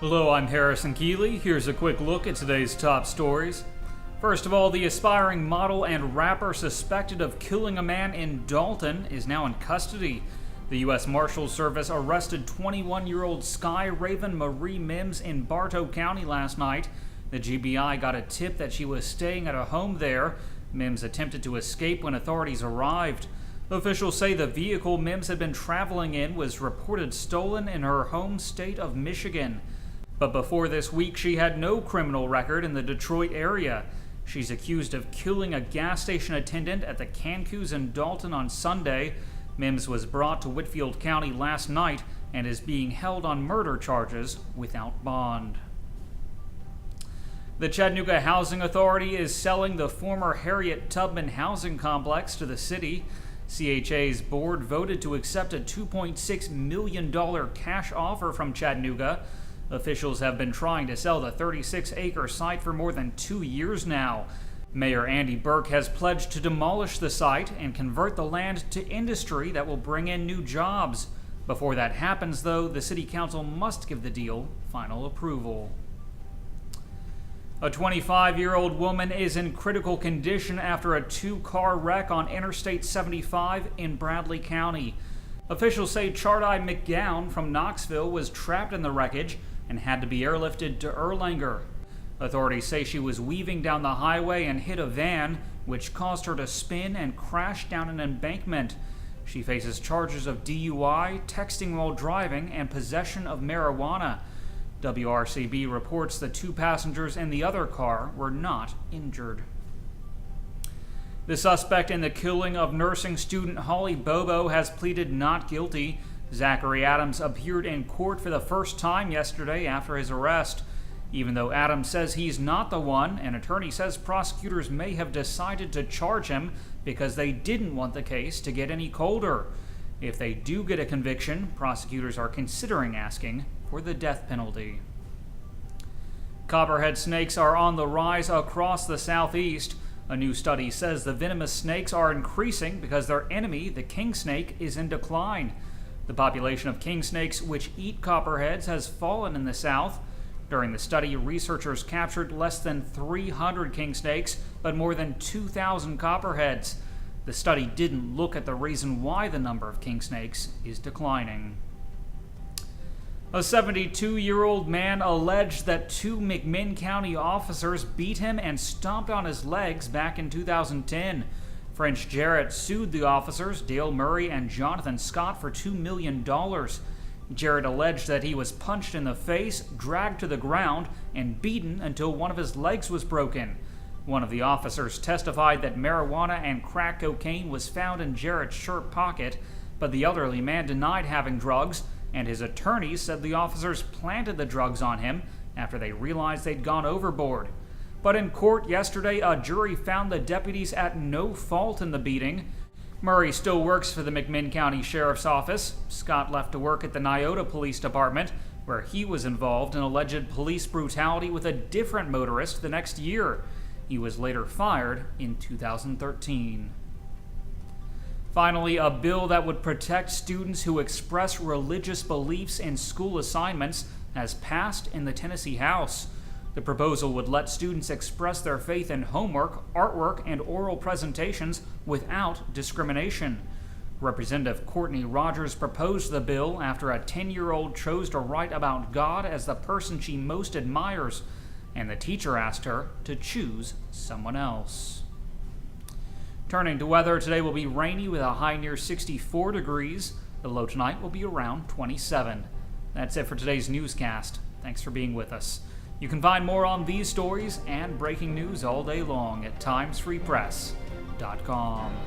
Hello, I'm Harrison Keeley. Here's a quick look at today's top stories. First of all, the aspiring model and rapper suspected of killing a man in Dalton is now in custody. The U.S. Marshals Service arrested 21-year-old Skyy Raven Marie Mims in Bartow County last night. The GBI got a tip that she was staying at a home there. Mims attempted to escape when authorities arrived. Officials say the vehicle Mims had been traveling in was reported stolen in her home state of Michigan. But before this week, she had no criminal record in the Detroit area. She's accused of killing a gas station attendant at the Kankus in Dalton on Sunday. Mims was brought to Whitfield County last night and is being held on murder charges without bond. The Chattanooga Housing Authority is selling the former Harriet Tubman housing complex to the city. CHA's board voted to accept a $2.6 million cash offer from Chattanooga. Officials have been trying to sell the 36-acre site for more than 2 years now. Mayor Andy Burke has pledged to demolish the site and convert the land to industry that will bring in new jobs. Before that happens, though, the City Council must give the deal final approval. A 25-year-old woman is in critical condition after a two-car wreck on Interstate 75 in Bradley County. Officials say Chardai McGowan from Knoxville was trapped in the wreckage and had to be airlifted to Erlanger. Authorities say she was weaving down the highway and hit a van, which caused her to spin and crash down an embankment. She faces charges of DUI, texting while driving, and possession of marijuana. WRCB reports the two passengers in the other car were not injured. The suspect in the killing of nursing student Holly Bobo has pleaded not guilty. Zachary Adams appeared in court for the first time yesterday after his arrest. Even though Adams says he's not the one, an attorney says prosecutors may have decided to charge him because they didn't want the case to get any colder. If they do get a conviction, prosecutors are considering asking for the death penalty. Copperhead snakes are on the rise across the southeast. A new study says the venomous snakes are increasing because their enemy, the king snake, is in decline. The population of king snakes which eat copperheads has fallen in the south. During the study, researchers captured less than 300 king snakes, but more than 2,000 copperheads. The study didn't look at the reason why the number of king snakes is declining. A 72-year-old man alleged that two McMinn County officers beat him and stomped on his legs back in 2010. French Jarrett sued the officers, Dale Murray and Jonathan Scott, for $2 million. Jarrett alleged that he was punched in the face, dragged to the ground, and beaten until one of his legs was broken. One of the officers testified that marijuana and crack cocaine was found in Jarrett's shirt pocket, but the elderly man denied having drugs, and his attorney said the officers planted the drugs on him after they realized they'd gone overboard. But in court yesterday, a jury found the deputies at no fault in the beating. Murray still works for the McMinn County Sheriff's Office. Scott left to work at the Nyota Police Department, where he was involved in alleged police brutality with a different motorist the next year. He was later fired in 2013. Finally, a bill that would protect students who express religious beliefs in school assignments has passed in the Tennessee House. The proposal would let students express their faith in homework, artwork, and oral presentations without discrimination. Representative Courtney Rogers proposed the bill after a 10-year-old chose to write about God as the person she most admires, and the teacher asked her to choose someone else. Turning to weather, today will be rainy with a high near 64 degrees. The low tonight will be around 27. That's it for today's newscast. Thanks for being with us. You can find more on these stories and breaking news all day long at timesfreepress.com.